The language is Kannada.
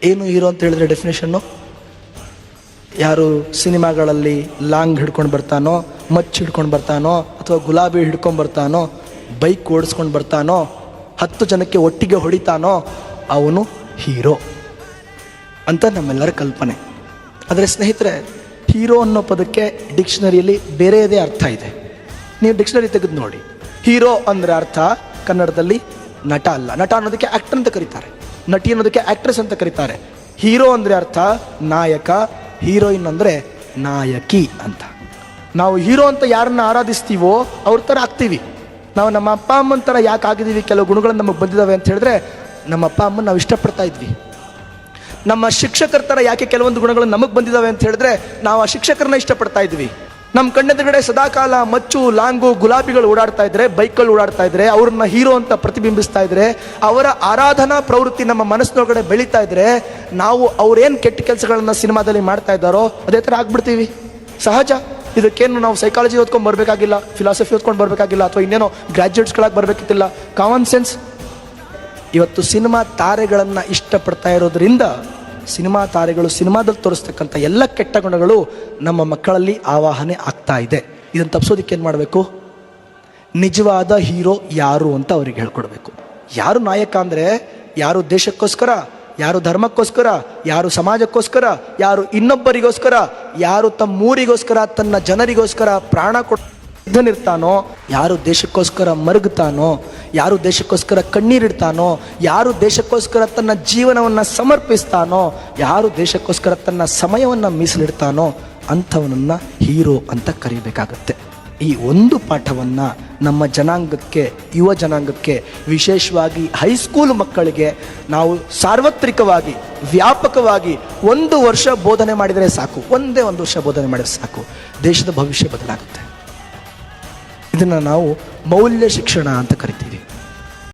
ಏನು ಹೀರೋ ಅಂತ ಹೇಳಿದ್ರೆ ಡೆಫಿನೇಷನ್ನು? ಯಾರು ಸಿನಿಮಾಗಳಲ್ಲಿ ಲಾಂಗ್ ಹಿಡ್ಕೊಂಡು ಬರ್ತಾನೋ, ಮಚ್ಚು ಹಿಡ್ಕೊಂಡು ಬರ್ತಾನೋ, ಅಥವಾ ಗುಲಾಬಿ ಹಿಡ್ಕೊಂಡು ಬರ್ತಾನೋ, ಬೈಕ್ ಓಡಿಸ್ಕೊಂಡು ಬರ್ತಾನೋ, 10 ಜನಕ್ಕೆ ಒಟ್ಟಿಗೆ ಹೊಡಿತಾನೋ ಅವನು ಹೀರೋ ಅಂತ ನಮ್ಮೆಲ್ಲರ ಕಲ್ಪನೆ. ಆದರೆ ಸ್ನೇಹಿತರೆ, ಹೀರೋ ಅನ್ನೋ ಪದಕ್ಕೆ ಡಿಕ್ಷನರಿಯಲ್ಲಿ ಬೇರೆಯದೇ ಅರ್ಥ ಇದೆ. ನೀವು ಡಿಕ್ಷನರಿ ತೆಗೆದು ನೋಡಿ. ಹೀರೋ ಅಂದರೆ ಅರ್ಥ ಕನ್ನಡದಲ್ಲಿ ನಟ ಅಲ್ಲ. ನಟ ಅನ್ನೋದಕ್ಕೆ ಆ್ಯಕ್ಟರ್ ಅಂತ ಕರೀತಾರೆ, ನಟಿ ಅನ್ನೋದಕ್ಕೆ ಆ್ಯಕ್ಟ್ರೆಸ್ ಅಂತ ಕರೀತಾರೆ. ಹೀರೋ ಅಂದರೆ ಅರ್ಥ ನಾಯಕ, ಹೀರೋಯಿನ್ ಅಂದರೆ ನಾಯಕಿ ಅಂತ. ನಾವು ಹೀರೋ ಅಂತ ಯಾರನ್ನ ಆರಾಧಿಸ್ತೀವೋ ಅವ್ರ ಥರ ಆಗ್ತೀವಿ. ನಾವು ನಮ್ಮ ಅಪ್ಪ ಅಮ್ಮನ ಥರ ಯಾಕೆ ಆಗಿದ್ದೀವಿ, ಕೆಲವು ಗುಣಗಳು ನಮಗೆ ಬಂದಿದ್ದಾವೆ ಅಂತ ಹೇಳಿದ್ರೆ ನಮ್ಮ ಅಪ್ಪ ಅಮ್ಮನ ನಾವು ಇಷ್ಟಪಡ್ತಾ ಇದ್ವಿ. ನಮ್ಮ ಶಿಕ್ಷಕರ ಥರ ಯಾಕೆ ಕೆಲವೊಂದು ಗುಣಗಳು ನಮಗೆ ಬಂದಿದ್ದಾವೆ ಅಂತ ಹೇಳಿದ್ರೆ ನಾವು ಆ ಶಿಕ್ಷಕರನ್ನ ಇಷ್ಟಪಡ್ತಾ ಇದ್ವಿ. ನಮ್ಮ ಕಣ್ಣೆದುರುಗಡೆ ಸದಾಕಾಲ ಮಚ್ಚು, ಲಾಂಗು, ಗುಲಾಬಿಗಳು ಓಡಾಡ್ತಾ ಇದ್ರೆ, ಬೈಕ್ಗಳು ಓಡಾಡ್ತಾ ಇದ್ರೆ, ಅವ್ರನ್ನ ಹೀರೋ ಅಂತ ಪ್ರತಿಬಿಂಬಿಸ್ತಾ ಇದ್ರೆ, ಅವರ ಆರಾಧನಾ ಪ್ರವೃತ್ತಿ ನಮ್ಮ ಮನಸ್ಸಿನೊಳಗಡೆ ಬೆಳೀತಾ ಇದ್ರೆ, ನಾವು ಅವ್ರೇನು ಕೆಟ್ಟ ಕೆಲಸಗಳನ್ನ ಸಿನಿಮಾದಲ್ಲಿ ಮಾಡ್ತಾ ಇದ್ದಾರೋ ಅದೇ ಥರ ಆಗ್ಬಿಡ್ತೀವಿ. ಸಹಜ. ಇದಕ್ಕೇನು ನಾವು ಸೈಕಾಲಜಿ ಓದ್ಕೊಂಡು ಬರಬೇಕಾಗಿಲ್ಲ, ಫಿಲಾಸಫಿ ಓದ್ಕೊಂಡು ಬರಬೇಕಾಗಿಲ್ಲ, ಅಥವಾ ಇನ್ನೇನೋ ಗ್ರ್ಯಾಜುಯೇಟ್ಸ್ಗಳಾಗಿ ಬರಬೇಕಿತ್ತಿಲ್ಲ. Common sense. ಇವತ್ತು ಸಿನಿಮಾ ತಾರೆಗಳನ್ನು ಇಷ್ಟಪಡ್ತಾ ಇರೋದ್ರಿಂದ ಸಿನಿಮಾ ತಾರೆಗಳು ಸಿನಿಮಾದಲ್ಲಿ ತೋರಿಸ್ತಕ್ಕಂಥ ಎಲ್ಲ ಕೆಟ್ಟ ಗುಣಗಳು ನಮ್ಮ ಮಕ್ಕಳಲ್ಲಿ ಆವಾಹನೆ ಆಗ್ತಾ ಇದೆ. ಇದನ್ನು ತಪ್ಪಿಸೋದಕ್ಕೆ ಏನು ಮಾಡಬೇಕು? ನಿಜವಾದ ಹೀರೋ ಯಾರು ಅಂತ ಅವ್ರಿಗೆ ಹೇಳ್ಕೊಡ್ಬೇಕು. ಯಾರು ನಾಯಕ ಅಂದರೆ ಯಾರು ದೇಶಕ್ಕೋಸ್ಕರ, ಯಾರು ಧರ್ಮಕ್ಕೋಸ್ಕರ, ಯಾರು ಸಮಾಜಕ್ಕೋಸ್ಕರ, ಯಾರು ಇನ್ನೊಬ್ಬರಿಗೋಸ್ಕರ, ಯಾರು ತಮ್ಮೂರಿಗೋಸ್ಕರ, ತನ್ನ ಜನರಿಗೋಸ್ಕರ ಪ್ರಾಣ ಕೊಟ್ಟಿರ್ತಾನೋ, ಯಾರು ದೇಶಕ್ಕೋಸ್ಕರ ಮರುಗುತ್ತಾನೋ, ಯಾರು ದೇಶಕ್ಕೋಸ್ಕರ ಕಣ್ಣೀರಿಡ್ತಾನೋ, ಯಾರು ದೇಶಕ್ಕೋಸ್ಕರ ತನ್ನ ಜೀವನವನ್ನು ಸಮರ್ಪಿಸ್ತಾನೋ, ಯಾರು ದೇಶಕ್ಕೋಸ್ಕರ ತನ್ನ ಸಮಯವನ್ನು ಮೀಸಲಿಡ್ತಾನೋ ಅಂಥವನನ್ನು ಹೀರೋ ಅಂತ ಕರೀಬೇಕಾಗತ್ತೆ. ಈ ಒಂದು ಪಾಠವನ್ನು ನಮ್ಮ ಜನಾಂಗಕ್ಕೆ, ಯುವ ಜನಾಂಗಕ್ಕೆ, ವಿಶೇಷವಾಗಿ ಹೈಸ್ಕೂಲ್ ಮಕ್ಕಳಿಗೆ ನಾವು ಸಾರ್ವತ್ರಿಕವಾಗಿ, ವ್ಯಾಪಕವಾಗಿ 1 ವರ್ಷ ಬೋಧನೆ ಮಾಡಿದರೆ ಸಾಕು. ಒಂದೇ 1 ವರ್ಷ ಬೋಧನೆ ಮಾಡಿದರೆ ಸಾಕು, ದೇಶದ ಭವಿಷ್ಯ ಬದಲಾಗುತ್ತೆ. ಇದನ್ನು ನಾವು ಮೌಲ್ಯ ಶಿಕ್ಷಣ ಅಂತ ಕರಿತೀವಿ.